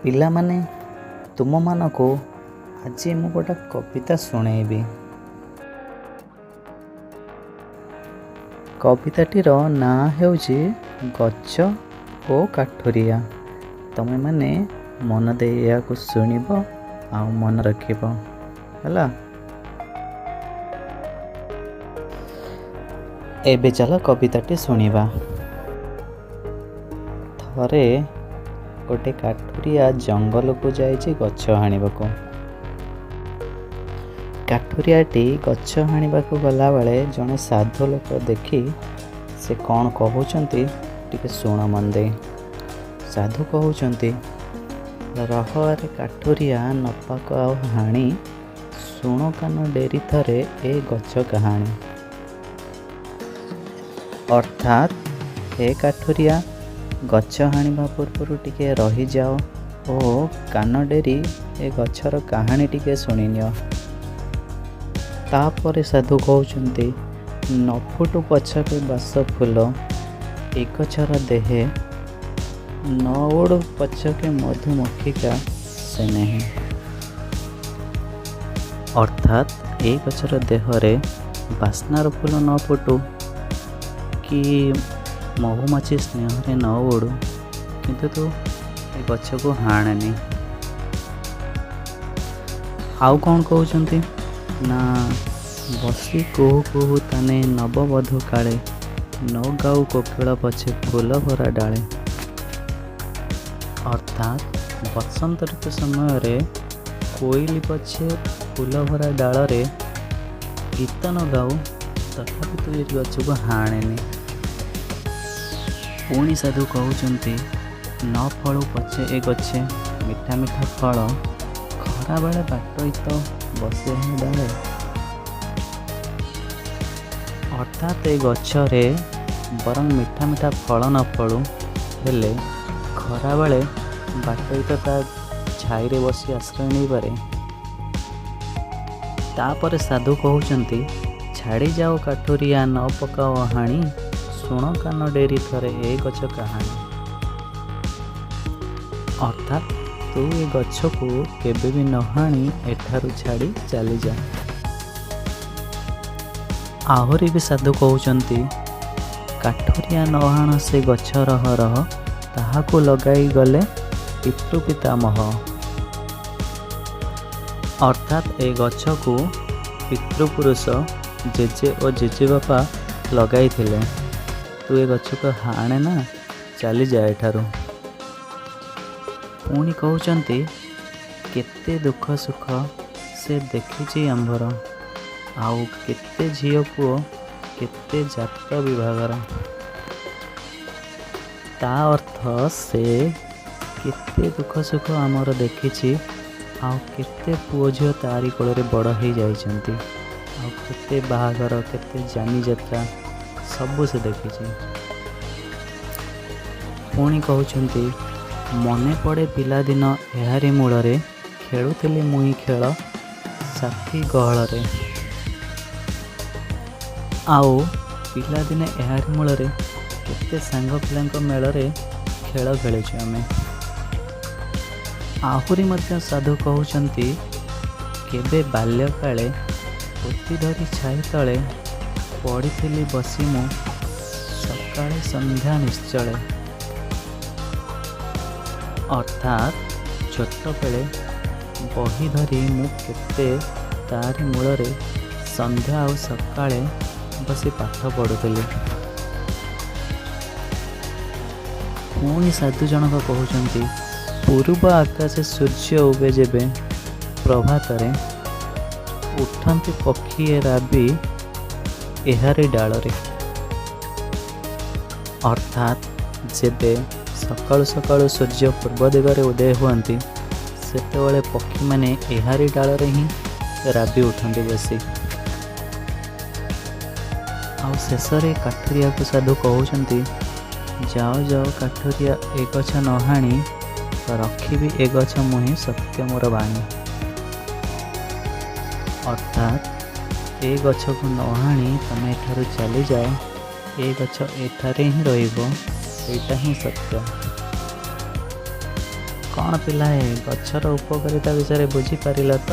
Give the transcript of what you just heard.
ପିଲାମାନେ, ତୁମମାନଙ୍କୁ ଆଜି ମୁଁ ଗୋଟେ କବିତା ଶୁଣେଇବି। କବିତାଟିର ନାଁ ହେଉଛି ଗଛ ଓ କାଠୁରିଆ। ତମେମାନେ ମନ ଦେଇ ଏହାକୁ ଶୁଣିବ ଆଉ ମନେ ରଖିବ, ହେଲା। ଏବେ ଚାଲ କବିତାଟି ଶୁଣିବା। ଥରେ ଗୋଟେ କାଠୁରିଆ ଜଙ୍ଗଲକୁ ଯାଇଛି ଗଛ ହାଣିବାକୁ। କାଠୁରିଆଟି ଗଛ ହାଣିବାକୁ ଗଲାବେଳେ ଜଣେ ସାଧୁ ଲୋକ ଦେଖି ସେ କ'ଣ କହୁଛନ୍ତି ଟିକେ ଶୁଣ ମନ ଦେଇ। ସାଧୁ କହୁଛନ୍ତି, ରହରେ କାଠୁରିଆ ନପାକ ଆଉ ହାଣି, ଶୁଣ କାନ ଡେରି ଥରେ ଏ ଗଛ କାହାଣୀ। ଅର୍ଥାତ୍ ହେ କାଠୁରିଆ, ଗଛ ହାଣିବା ପୂର୍ବରୁ ଟିକେ ରହିଯାଅ ଓ କାନ ଡେରି ଏ ଗଛର କାହାଣୀ ଟିକେ ଶୁଣିନିଅ। ତାପରେ ସାଧୁ କହୁଛନ୍ତି, ନ ଫୁଟୁ ପଛକେ ବାସ ଫୁଲ, ଏ ଗଛର ଦେହେ, ନ ଉଡ଼ୁ ପଛକେ ମଧୁମକ୍ଷିକା ସେ ନେହେ। ଅର୍ଥାତ୍ ଏ ଗଛର ଦେହରେ ବାସ୍ନାର ଫୁଲ ନ ଫୁଟୁ କି ମହୁମାଛି ସ୍ନେହରେ ନ ଉଡ଼ୁ, କିନ୍ତୁ ତୁ ଏ ଗଛକୁ ହାଣେନି। ଆଉ କ'ଣ କହୁଛନ୍ତି ନା, ବସି କୁହୁ କୁହୁ ତାନେ ନବବଧୂ କାଳେ, ନ ଗାଉ କୋକିଳ ପଛେ ଫୁଲ ଭରା ଡାଳେ। ଅର୍ଥାତ୍ ବସନ୍ତ ଋତୁ ସମୟରେ କୋଇଲି ପଛେ ଫୁଲ ଭରା ଡାଳରେ ଗୀତ ନ ଗାଉ, ତଥାପି ତୁ ଏ ଗଛକୁ ହାଣେନି। ପୁଣି ସାଧୁ କହୁଛନ୍ତି, ନ ଫଳୁ ପଛେ ଏ ଗଛେ ମିଠା ମିଠା ଫଳ, ଖରାବେଳେ ବାଟୋଇ ତ ବସେ ହିଁ ଡାଳେ। ଅର୍ଥାତ୍ ଏ ଗଛରେ ବରଂ ମିଠା ମିଠା ଫଳ ନ ଫଳୁ, ହେଲେ ଖରାବେଳେ ବାଟୋଇ ତ ତା ଛାଇରେ ବସି ଆଶ୍ରୟ ନେଇପାରେ। ତାପରେ ସାଧୁ କହୁଛନ୍ତି, ଛାଡ଼ି ଯାଅ କାଠୁରିଆ ନ ପକାଅ ହାଣି, ଶୁଣ କାନ ଡେରି ଥରେ ଏ ଗଛ କାହାଣୀ। ଅର୍ଥାତ୍ ତୁ ଏ ଗଛକୁ କେବେ ବି ନ ହାଣି ଏଠାରୁ ଛାଡ଼ି ଚାଲିଯା। ଆହୁରି ବି ସାଧୁ କହୁଛନ୍ତି, କାଠୁରିଆ ନ ହାଣ ସେ ଗଛ ରହ ରହ, ତାହାକୁ ଲଗାଇ ଗଲେ ପିତୃ ପିତାମହ। ଅର୍ଥାତ୍ ଏ ଗଛକୁ ପିତୃପୁରୁଷ ଜେଜେ ଓ ଜେଜେବାପା ଲଗାଇଥିଲେ। ତୁ ଏ ଗଛକୁ ହାଣେ ନା, ଚାଲିଯା ଏଠାରୁ। ପୁଣି କହୁଛନ୍ତି, କେତେ ଦୁଃଖ ସୁଖ ସେ ଦେଖିଛି ଆମ୍ଭର, ଆଉ କେତେ ଝିଅ ପୁଅ କେତେ ଜାତ ବିଭାଗର। ତା ଅର୍ଥ ସେ କେତେ ଦୁଃଖ ସୁଖ ଆମର ଦେଖିଛି, ଆଉ କେତେ ପୁଅ ଝିଅ ତାରି କୋଳରେ ବଡ଼ ହେଇଯାଇଛନ୍ତି, ଆଉ କେତେ ବାହାଘର କେତେ ଯାନିଯାତ୍ରା ସବୁ ସେ ଦେଖିଛି। ପୁଣି କହୁଛନ୍ତି, ମନେ ପଡ଼େ ପିଲାଦିନ ଏହାରି ମୂଳରେ, ଖେଳୁଥିଲି ମୁଇଁ ଖେଳ ସାଥୀ ଗହଳରେ। ଆଉ ପିଲାଦିନେ ଏହାରି ମୂଳରେ କେତେ ସାଙ୍ଗ ପିଲାଙ୍କ ମେଳରେ ଖେଳ ଖେଳିଛୁ ଆମେ। ଆହୁରି ମଧ୍ୟ ସାଧୁ କହୁଛନ୍ତି, କେବେ ବାଲ୍ୟକାଳେ ପୋତି ଧରି ଛାଇ ତଳେ, ପଢ଼ିଥିଲି ବସି ମୁଁ ସକାଳେ ସନ୍ଧ୍ୟା ନିଶ୍ଚଳେ। ଅର୍ଥାତ୍ ଛୋଟବେଳେ ବହି ଧରି ମୁଁ କେତେ ତାରି ମୂଳରେ ସନ୍ଧ୍ୟା ଆଉ ସକାଳେ ବସି ପାଠ ପଢ଼ୁଥିଲି। ପୁଣି ସାଧୁ ଜଣକ କହୁଛନ୍ତି, ପୂର୍ବ ଆକାଶେ ସୂର୍ଯ୍ୟ ଉବେ ଯେବେ, ପ୍ରଭାତରେ ଉଠନ୍ତି ପକ୍ଷୀଏ ରାବି ଏହାରି ଡାଳରେ। ଅର୍ଥାତ୍ ଯେବେ ସକାଳୁ ସକାଳୁ ସୂର୍ଯ୍ୟ ପୂର୍ବ ଦିଗରେ ଉଦୟ ହୁଅନ୍ତି, ସେତେବେଳେ ପକ୍ଷୀମାନେ ଏହାରି ଡାଳରେ ହିଁ ରାବି ଉଠନ୍ତି ବସି। ଆଉ ଶେଷରେ କାଠୁରିଆକୁ ସାଧୁ କହୁଛନ୍ତି, ଯାଅ ଯାଅ କାଠୁରିଆ ଏ ଗଛ ନ ହାଣି, ରଖିବି ଏ ଗଛ ମୁହିଁ ସତ୍ୟ ମୋର ବାଣୀ। ଅର୍ଥାତ୍ ଏ ଗଛକୁ ନ ହାଣି ତମେ ଏଠାରୁ ଚାଲିଯାଅ, ଏ ଗଛ ଏଠାରେ ହିଁ ରହିବ, ସେଇଟା ହିଁ ସତ୍ୟ। କ'ଣ ପିଲାଏ, ଗଛର ଉପକାରିତା ବିଷୟରେ ବୁଝିପାରିଲ ତ?